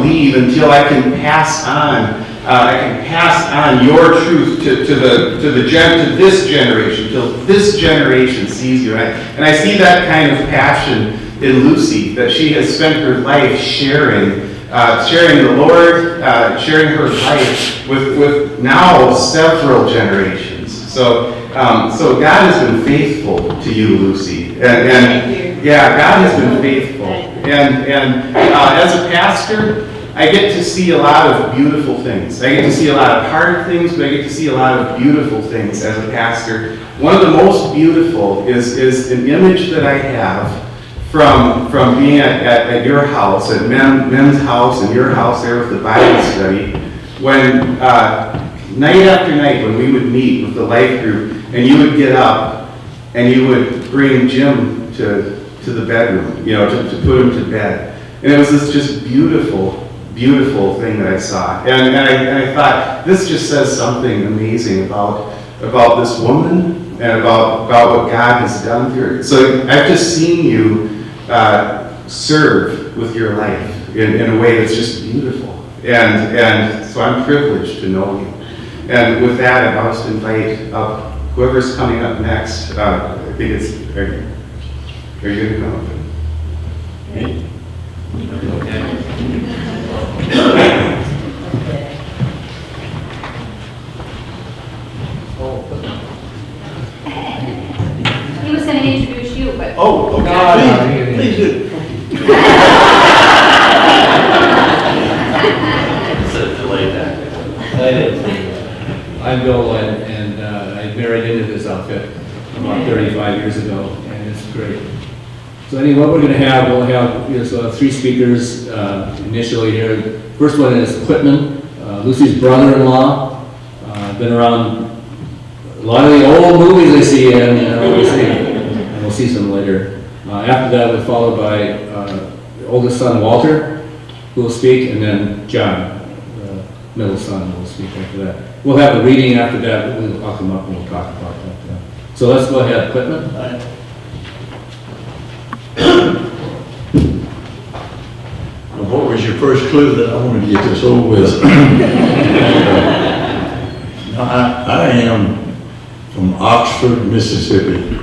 leave until I can pass on your truth to this generation, till this generation sees you. And I see that kind of passion in Lucy, that she has spent her life sharing the Lord, sharing her life with now several generations. So God has been faithful to you, Lucy. And yeah, God has been faithful. And as a pastor, I get to see a lot of beautiful things. I get to see a lot of hard things, but I get to see a lot of beautiful things as a pastor. One of the most beautiful is an image that I have from being at your house, at Men's house and your house there with the Bible study, when night after night when we would meet with the life group, and you would get up and you would bring Jim to the bedroom, to put him to bed. And it was this just beautiful thing that I saw. And I thought, this just says something amazing about this woman and about what God has done through her. So I've just seen you serve with your life in a way that's just beautiful. And so I'm privileged to know you. And with that, I'd like to invite up whoever's coming up next. I think it's, are you going to come up? Me? He was going to introduce you, but... Oh, okay. No, please do. I'm Bill, and I married into this outfit about 35 years ago, and it's great. So anyway, what we'll have three speakers initially here. First one is Quitman, Lucy's brother-in-law. Been around a lot of the old movies I see in, and we'll see some later. After that, we're followed by the oldest son, Walter, who will speak, and then John, the middle son, will speak after that. We'll have a reading after that. I'll come up and we'll talk about that. So let's go ahead, Quitman. What was your first clue that I wanted to get this over with? I am from Oxford, Mississippi.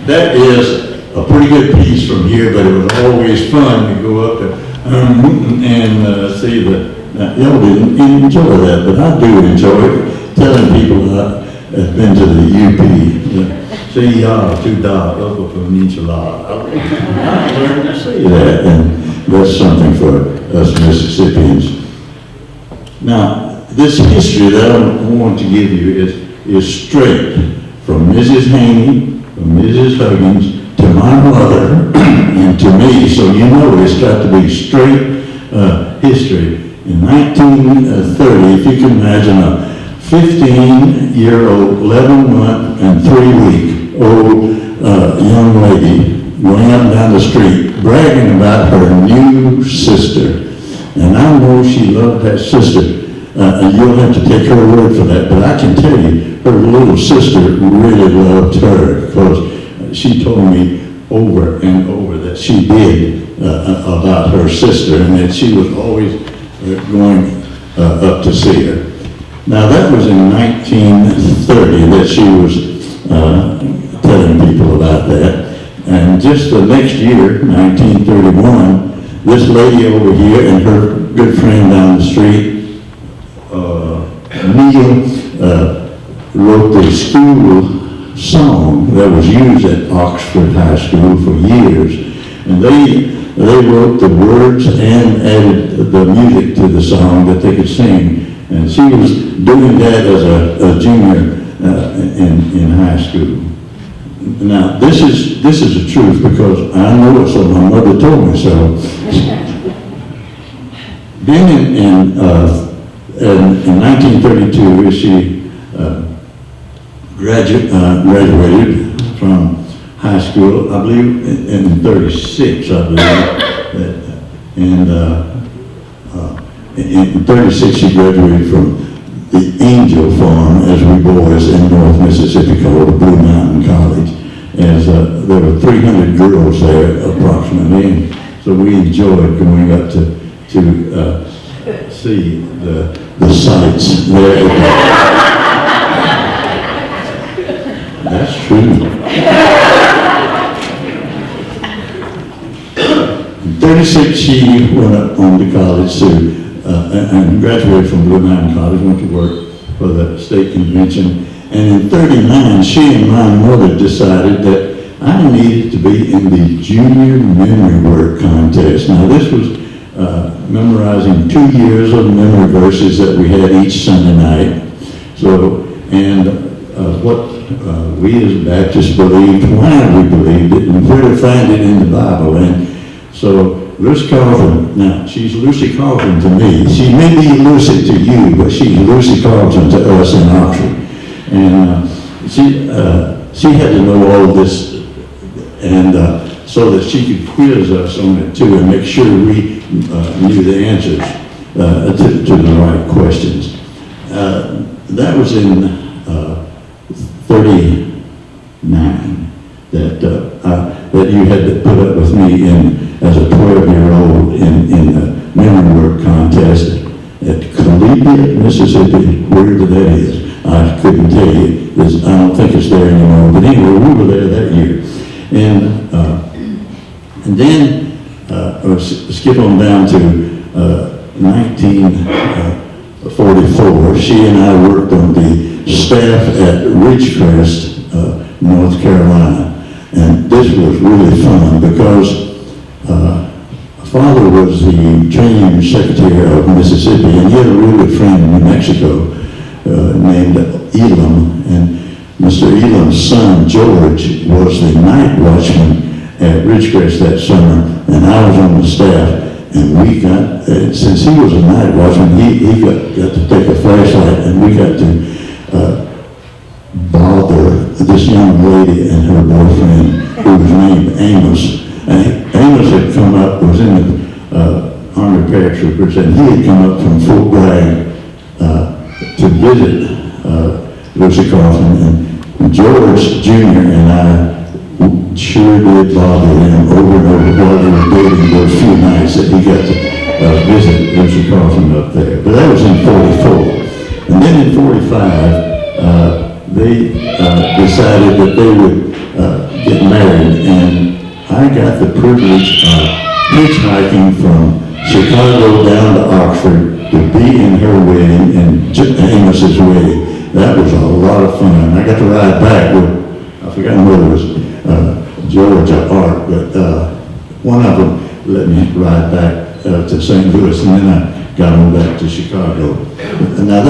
That is a pretty good piece from here, but it was always fun to go up and see the. Y'all didn't enjoy that, but I do enjoy it. Telling people I've been to the UP. See y'all, two dollars, upper peninsula. I learned to say that, and that's something for us Mississippians. Now, this history that I want to give you is straight from Mrs. Haney, from Mrs. Huggins, to my mother, and to me, so you know it's got to be straight history. In 1930, if you can imagine a 15-year-old, 11-month and 3-week-old young lady going up and down the street bragging about her new sister. And I know she loved that sister. You'll have to take her word for that, but I can tell you, her little sister really loved her, because she told me over and over that she did about her sister, and that she was always going up to see her. Now that was in 1930 that she was telling people about that. And just the next year, 1931, this lady over here and her good friend down the street, Neil, wrote the school song that was used at Oxford High School for years. And they wrote the words and added the music to the song that they could sing. And she was doing that as a junior in high school. Now, this is the truth, because I know it, so my mother told me so. Then in 1932, she graduated from high school, I believe, in 36, I believe. And in 36, she graduated from the Angel Farm, as we boys in North Mississippi called Blue Mountain College. as there were 300 girls there approximately, and so we enjoyed going up to see the sights there. That's true. 36, she went up on to college and graduated from Blue Mountain College, went to work for the state convention. And in 39, she and my mother decided that I needed to be in the junior memory word contest. Now this was memorizing 2 years of memory verses that we had each Sunday night. So, and what we as Baptists believed, why we believed it, and where to find it in the Bible. And so Lucy Carlton, now she's Lucy Carlton to me. She may be Lucy to you, but she's Lucy Carlton to us in Oxford. And she had to know all of this, and so that she could quiz us on it too, and make sure we knew the answers to the right questions. That was in 39 that you had to put up with me as a 12-year-old in the memory word contest at Columbia, Mississippi, wherever that is. I couldn't tell you. I don't think it's there anymore. But anyway, we were there that year. And then skip on down to 1944. She and I worked on the staff at Ridgecrest, North Carolina. And this was really fun because Father was the training secretary of Mississippi, and he had a really good friend in New Mexico named Elam, and Mr. Elam's son, George, was the night watchman at Ridgecrest that summer, and I was on the staff, and we got, since he was a night watchman, he got to take a flashlight, and we got to bother this young lady and her boyfriend, who was named Amos. And Amos had come up, was in the Army paratroopers, and he had come up from Fort Bragg to visit Lucy Carlton, and George Jr. and I sure did bother him over and over while they were dating those few nights that he got to visit Lucy Carlton up there. But that was in 44. And then in 45, they decided that they would get married, and I got the privilege of hitchhiking from Chicago down to Oxford to be in her wedding and Amos's wedding. That was a lot of fun. I got to ride back with, I forgot whether it was George or Art, but one of them let me ride back to St. Louis, and then I got on back to Chicago. And now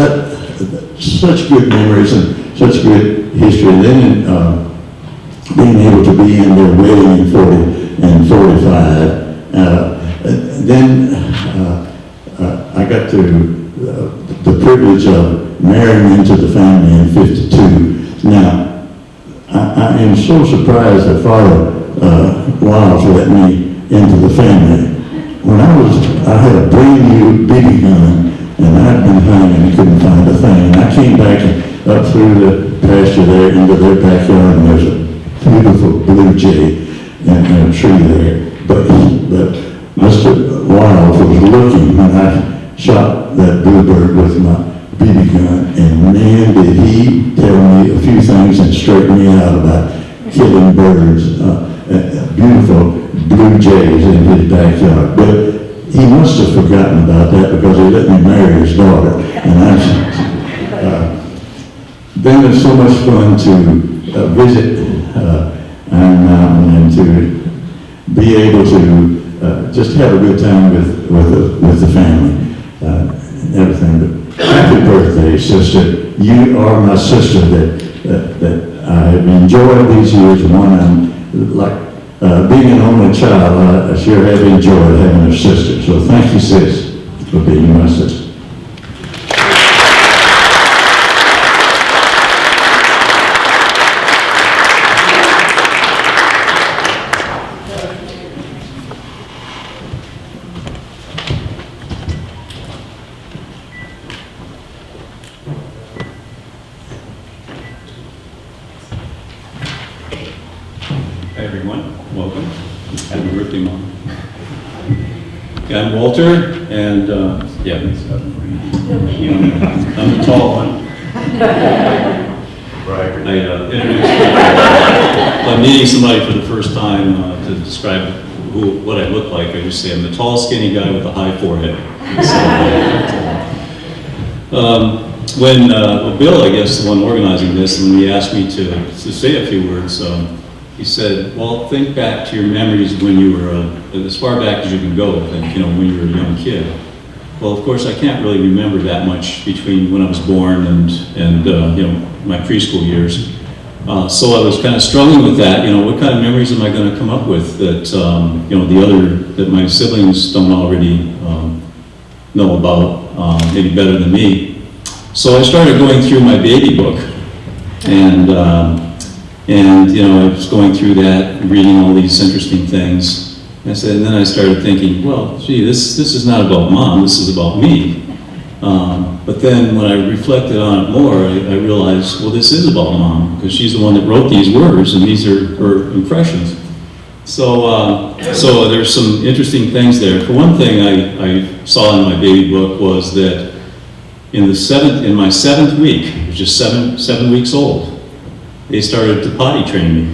such good memories and such good history. Then being able to be in their wedding in 40 and 45. Then I got the privilege of marrying into the family in 52. Now, I am so surprised that Father Wiles let me into the family. When I had a brand new BB gun, and I'd been hanging and couldn't find a thing. And I came back up through the pasture there into their backyard, and there's a beautiful blue jay and a tree there. But Mr. Wiles was looking when I shot that bluebird with my BB gun, and man, did he tell me a few things and straighten me out about killing birds, beautiful blue jays in his backyard. But he must have forgotten about that because he let me marry his daughter. And then it's so much fun to visit Iron Mountain and to be able to just have a good time with the family and everything. But happy birthday, sister. You are my sister that I have enjoyed these years. One, I'm like being an only child, I sure have enjoyed having a sister. So thank you, sis, for being my sister. Hi everyone, welcome. Happy birthday, Mom. Okay, I'm Walter, and yeah, I'm the tall one. Right. I introduced I'm meeting somebody for the first time to describe what I look like. I just say I'm the tall, skinny guy with a high forehead. When Bill, I guess, the one organizing this, when he asked me to say a few words, he said, well, think back to your memories when you were, as far back as you can go, think, when you were a young kid. Well, of course, I can't really remember that much between when I was born and my preschool years. So I was kind of struggling with that, what kind of memories am I going to come up with that, that my siblings don't already know about, maybe better than me. So I started going through my baby book, and I was going through that, reading all these interesting things. And then I started thinking, well, gee, this is not about Mom, this is about me. But then when I reflected on it more, I realized, well, this is about Mom, because she's the one that wrote these words, and these are her impressions. So there's some interesting things there. For one thing, I saw in my baby book was that in my seventh week, I was just seven weeks old, they started to potty train me.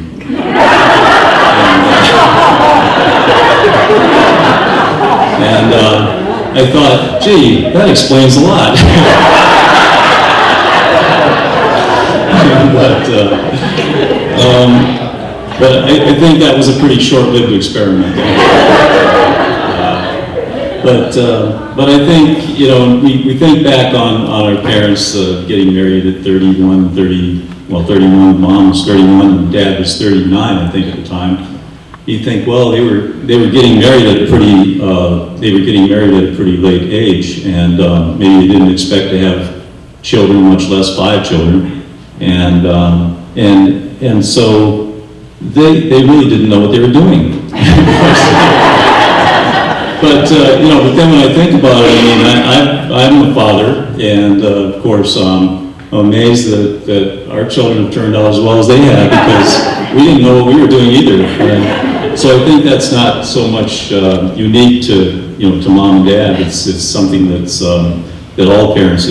And I thought, gee, that explains a lot. But I think that was a pretty short-lived experiment. But I think, we think back on our parents getting married at 31, Mom was 31, and Dad was 39, I think, at the time. You think, well, they were getting married at a pretty late age, and maybe they didn't expect to have children, much less 5 children, and so they really didn't know what they were doing. But but then when I think about it, I'm a father, and of course, I'm amazed that our children have turned out as well as they have, because we didn't know what we were doing either. And so I think that's not so much unique to Mom and Dad. It's something that all parents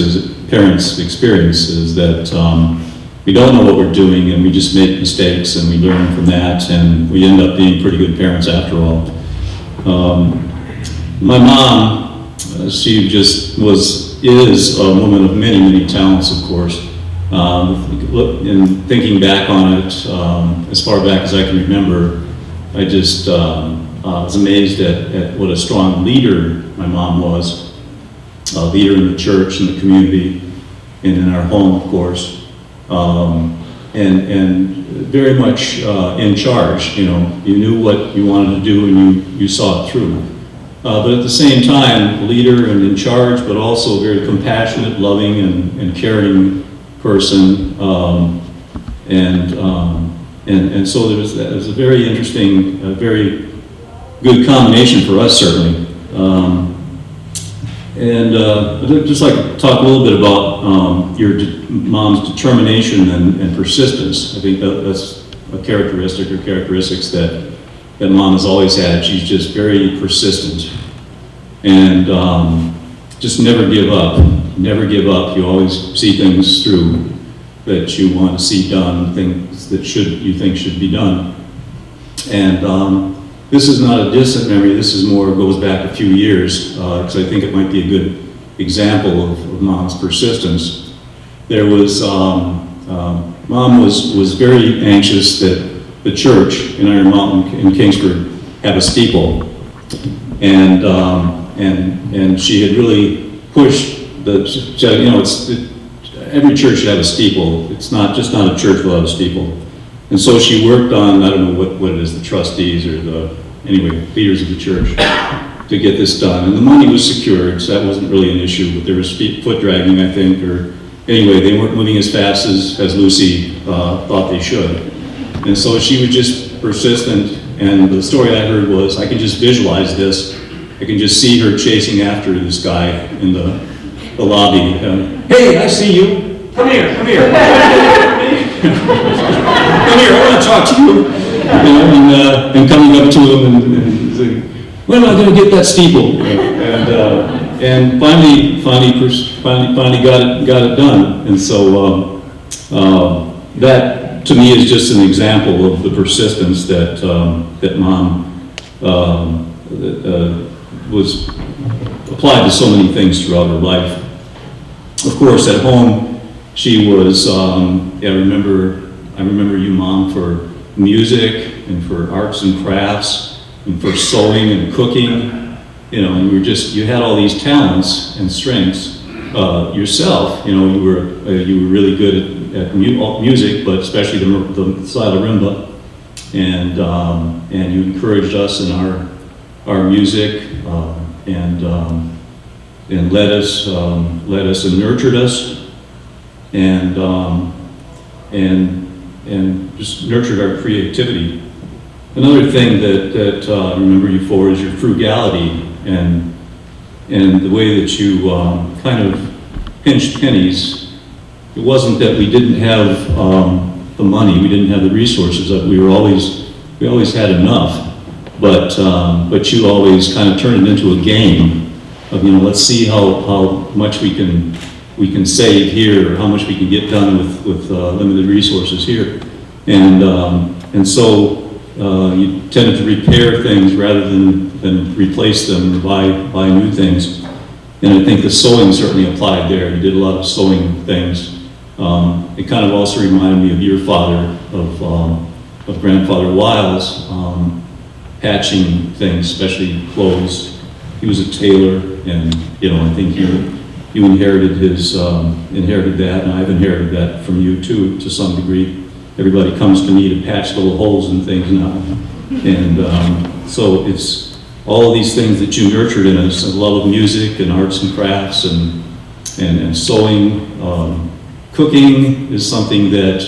experience, is that we don't know what we're doing, and we just make mistakes, and we learn from that, and we end up being pretty good parents after all. My mom, she just is a woman of many, many talents, of course. In thinking back on it, as far back as I can remember, I just was amazed at what a strong leader my mom was. A leader in the church, in the community, and in our home, of course. And very much in charge, you knew what you wanted to do, and you saw it through. But at the same time, a leader and in charge, but also a very compassionate, loving, and caring person. And so there was a very interesting, a very good combination for us, certainly. I'd just like to talk a little bit about your mom's determination and persistence. I think that's a characteristic, or characteristics that Mom has always had. She's just very persistent, and just never give up. Never give up. You always see things through that you want to see done, things that you think should be done. And this is not a distant memory. This is more, goes back a few years, because I think it might be a good example of Mom's persistence. There was, Mom was very anxious that the church in Iron Mountain in Kingsford have a steeple, and she had really pushed every church should have a steeple. It's not a church without a steeple. And so she worked on, I don't know what it is, the trustees or leaders of the church to get this done. And the money was secured, so that wasn't really an issue, but there was foot dragging, I think, or anyway, they weren't moving as fast as Lucy thought they should. And so she was just persistent, and the story I heard was, I can just visualize this. I can just see her chasing after this guy in the lobby. Hey, I see you. Come here. Come here, I want to talk to you. and coming up to him and saying, when am I gonna get that steeple? And finally got it done. And so, that to me is just an example of the persistence that, that Mom, was applied to so many things throughout her life. Of course, at home, she was, I remember you, Mom, for music and for arts and crafts and for sewing and cooking, you know, and you had all these talents and strengths yourself. You know, you were really good at music, but especially the style of marimba, and you encouraged us in our music and led us and nurtured us and just nurtured our creativity. Another thing that I remember you for is your frugality and the way that you kind of pinched pennies. It wasn't that we didn't have the money, we didn't have the resources, that we always had enough, but you always kind of turned it into a game of, you know, let's see how much we can save here, or how much we can get done with limited resources here. And so you tended to repair things rather than replace them or buy new things. And I think the sewing certainly applied there. You did a lot of sewing things. It kind of also reminded me of your father, of Grandfather Wiles, patching things, especially clothes. He was a tailor, and you know, I think you inherited that, and I've inherited that from you too, to some degree. Everybody comes to me to patch little holes in things now, and so it's all of these things that you nurtured in us: a love of music and arts and crafts and sewing. Cooking is something that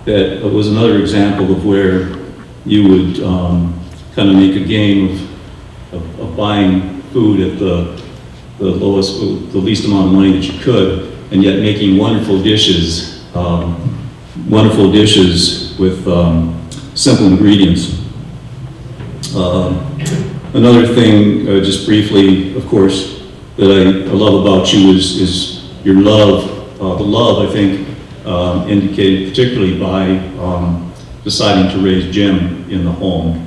was another example of where you would kind of make a game of buying food at the least amount of money that you could, and yet making wonderful dishes with simple ingredients. Another thing, just briefly, of course, that I love about you is your love. The love, I think, indicated particularly by deciding to raise Jim in the home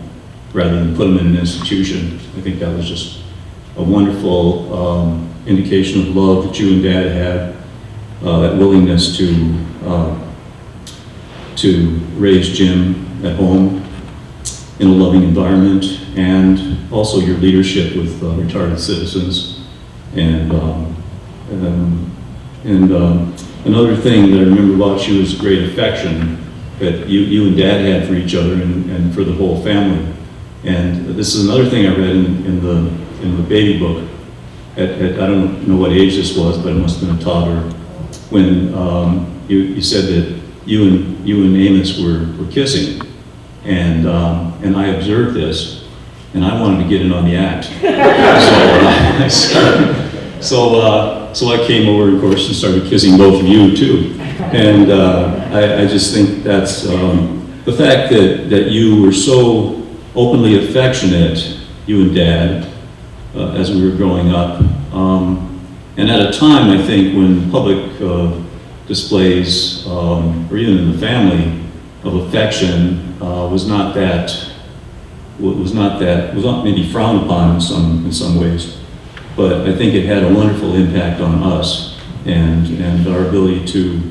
rather than put him in an institution. I think that was just a wonderful indication of love that you and Dad had, that willingness to raise Jim at home in a loving environment, and also your leadership with retarded citizens. And another thing that I remember about you is great affection that you and Dad had for each other and for the whole family. And this is another thing I read in the baby book. At I don't know what age this was, but it must have been a toddler, when you said that you and Amos were kissing, and I observed this, and I wanted to get in on the act. So I came over, of course, and started kissing both of you too. And I just think that's the fact that you were so openly affectionate, you and Dad, as we were growing up. And at a time, I think, when public displays, or even in the family, of affection was not maybe frowned upon in some ways. But I think it had a wonderful impact on us and our ability to